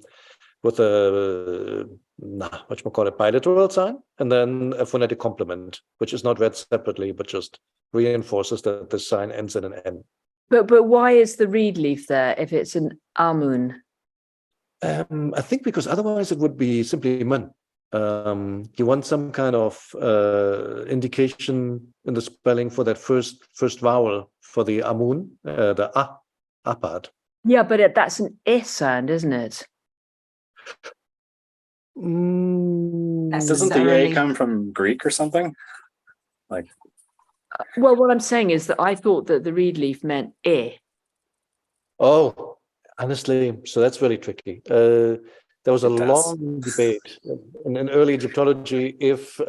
biliteral sign, and then a phonetic complement, which is not read separately, but just reinforces that the sign ends in an n. But why is the reed leaf there if it's an Amun? I think because otherwise it would be simply mun. You want some kind of indication in the spelling for that first vowel for the Amun, the a part. Yeah, but that's an I sound, isn't it? Doesn't the A come from Greek or something? Like, well, what I'm saying is that I thought that the reed leaf meant I. Oh, honestly, so that's really tricky. There was a long debate in early Egyptology if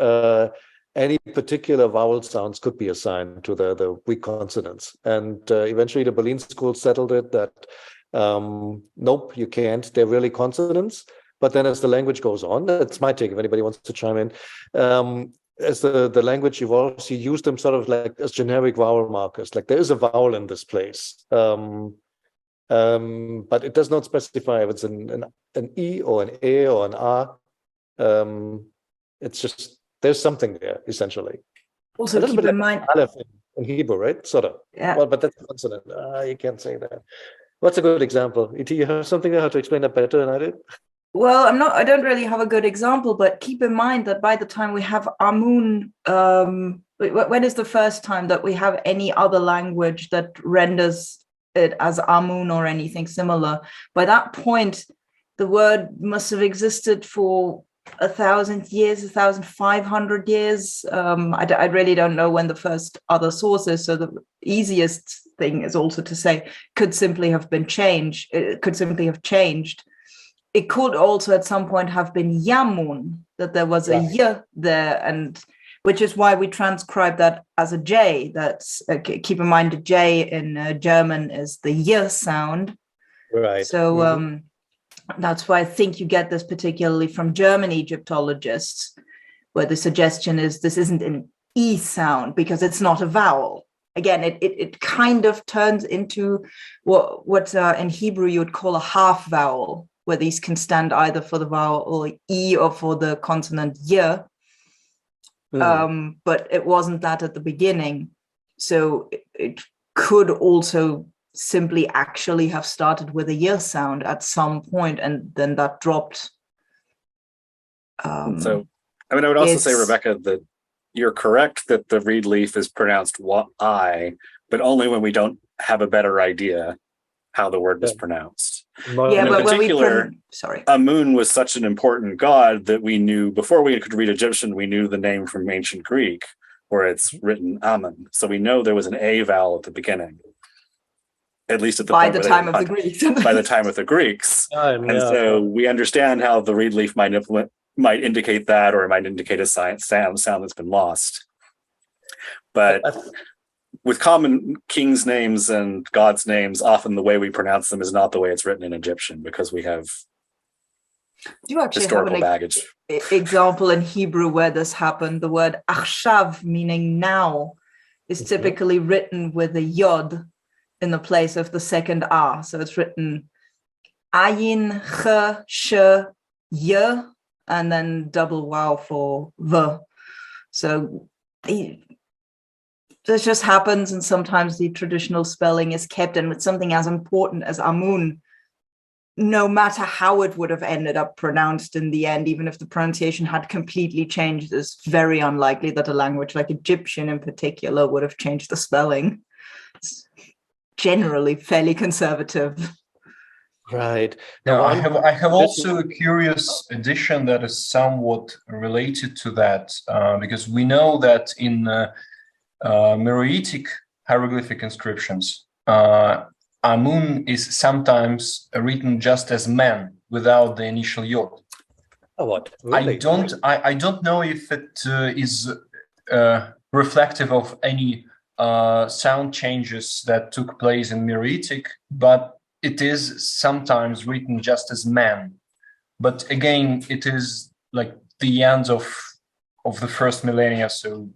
any particular vowel sounds could be assigned to the weak consonants. And eventually the Berlin school settled it that, nope, you can't. They're really consonants. But then as the language goes on, that's my take, if anybody wants to chime in, as the language evolves, you use them sort of like as generic vowel markers. Like there is a vowel in this place. But it does not specify if it's an E or an A or an A. It's just, there's something there, essentially. Also keep in mind, Aleph in Hebrew, right? Sort of. Yeah. Well, but that's a consonant. You can't say that. What's a good example? E.T., you have something there how to explain that better than I did? well, I don't really have a good example, but keep in mind that by the time we have Amun, when is the first time that we have any other language that renders it as Amun or anything similar? By that point, the word must have existed for 1,000 years, 1,500 years. I really don't know when the first other source is. So the easiest thing is also to say could simply have been changed. It could simply have changed. It could also at some point have been Yamun, that there was a Y there, and which is why we transcribe that as a J. That's keep in mind, a J in German is the Y sound. Right. So That's why I think you get this particularly from German Egyptologists, where the suggestion is this isn't an E sound because it's not a vowel. Again, it kind of turns into what in Hebrew you would call a half vowel, where these can stand either for the vowel E or for the consonant Y. But it wasn't that at the beginning. So it could also simply actually have started with a Y sound at some point, and then that dropped. So, I mean, I would also say, Rebecca, that you're correct that the reed leaf is pronounced I, but only when we don't have a better idea how the word was pronounced. Yeah, but when Amun was such an important god that we knew, before we could read Egyptian, we knew the name from ancient Greek, where it's written Amun. So we know there was an A vowel at the beginning, at least at the by the time of the Greeks. By the time of the Greeks. So we understand how the reed leaf might indicate that, or it might indicate a sound that's been lost. But with common kings' names and gods' names, often the way we pronounce them is not the way it's written in Egyptian, because we have historical baggage. Example in Hebrew where this happened, the word achshav, meaning now, is typically written with a yod in the place of the second a. So it's written ayin, ch, sh, y, and then double wow for v. So this just happens, and sometimes the traditional spelling is kept. And with something as important as Amun, no matter how it would have ended up pronounced in the end, even if the pronunciation had completely changed, it's very unlikely that a language like Egyptian in particular would have changed the spelling. It's generally fairly conservative. Right. Now, I have also a curious addition that is somewhat related to that, because we know that in Meroitic hieroglyphic inscriptions, Amun is sometimes written just as man without the initial yod. Oh, what? Really? I don't know if it is reflective of any sound changes that took place in Meroitic, but it is sometimes written just as man. But again, it is like the end of the first millennia, so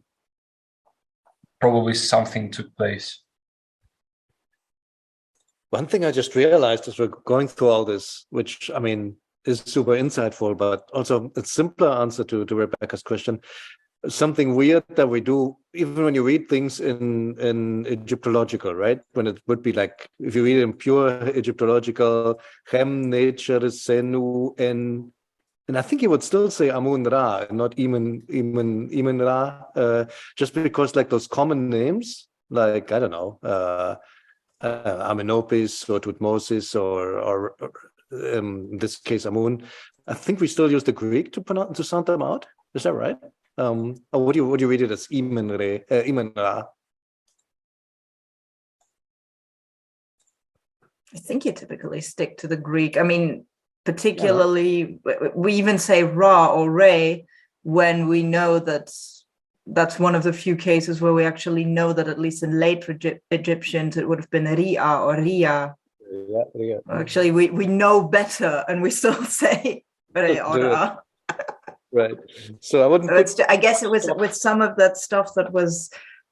probably something took place. One thing I just realized as we're going through all this, which I mean is super insightful, but also a simpler answer to Rebecca's question. Something weird that we do, even when you read things in Egyptological, right? When it would be like, if you read in pure Egyptological, Chem, Nature, Senu, and I think you would still say Amun Ra, not Iman Ra, just because like those common names, like, I don't know, Amenopis or Tutmosis or in this case Amun, I think we still use the Greek to sound them out. Is that right? Or would you read it as Iman Ra? I think you typically stick to the Greek. I mean, particularly, we even say Ra or Re when we know that that's one of the few cases where we actually know that at least in later Egyptians it would have been Ria or Ria. Yeah. Actually, we know better, and we still say Re or Ra. Right. So I wouldn't. I guess it was with some of that stuff that was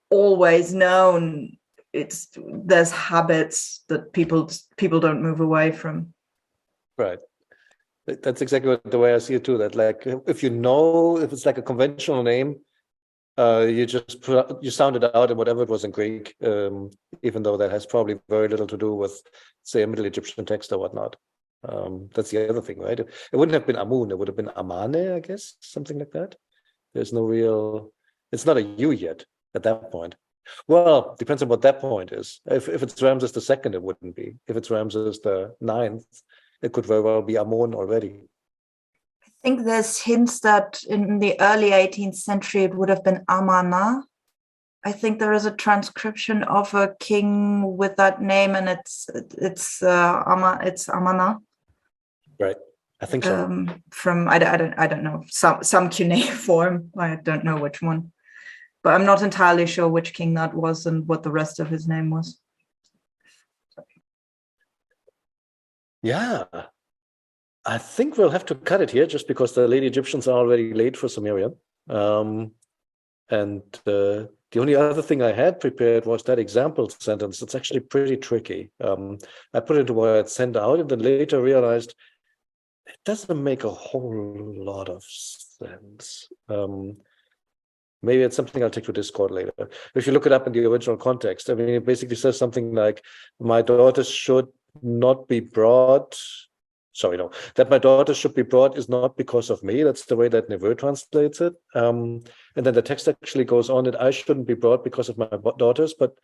always known. There's habits that people don't move away from. Right. That's exactly the way I see it too. That like if it's like a conventional name, you just you sound it out in whatever it was in Greek, even though that has probably very little to do with, say, a Middle Egyptian text or whatnot. That's the other thing, right? It wouldn't have been Amun, it would have been Amane, I guess, something like that. There's no real, it's not a U yet at that point. Well, depends on what that point is. If it's Ramesses II, it wouldn't be. If it's Ramesses IX, it could very well be Amun already. I think there's hints that in the early 18th century it would have been Amana. I think there is a transcription of a king with that name, and it's Amana. Right, I think so. From I don't know, some cuneiform. I don't know which one, but I'm not entirely sure which king that was and what the rest of his name was. Yeah. I think we'll have to cut it here just because the Lady Egyptians are already late for Sumerian. And the only other thing I had prepared was that example sentence. It's actually pretty tricky. I put it into what I'd sent out and then later realized it doesn't make a whole lot of sense. Maybe it's something I'll take to Discord later. If you look it up in the original context, I mean, it basically says something like, my daughters should not be brought. Sorry, no, that my daughters should be brought is not because of me. That's the way that Neveu translates it. And then the text actually goes on that I shouldn't be brought because of my daughters, but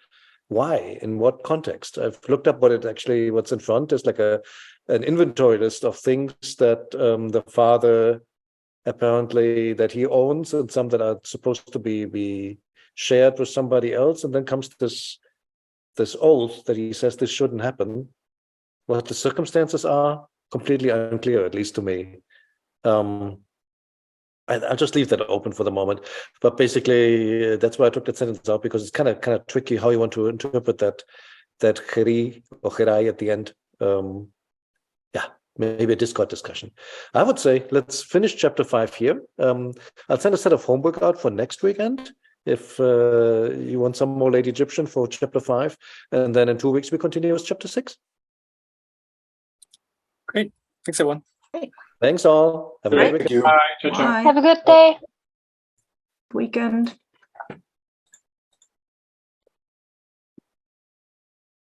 why? In what context? I've looked up what's in front is like an inventory list of things that the father apparently that he owns and some that are supposed to be shared with somebody else. And then comes this oath that he says this shouldn't happen. What the circumstances are, completely unclear, at least to me. I'll just leave that open for the moment. But basically, that's why I took that sentence out, because it's kind of tricky how you want to interpret that cheri or cherai at the end. Maybe a Discord discussion. I would say let's finish chapter 5 here. I'll send a set of homework out for next weekend if you want some more Lady Egyptian for chapter 5. And then in 2 weeks, we continue with chapter 6. Great. Thanks, everyone. Great. Thanks all. Have a great weekend. Bye. Ciao, ciao. Have a good day. Weekend.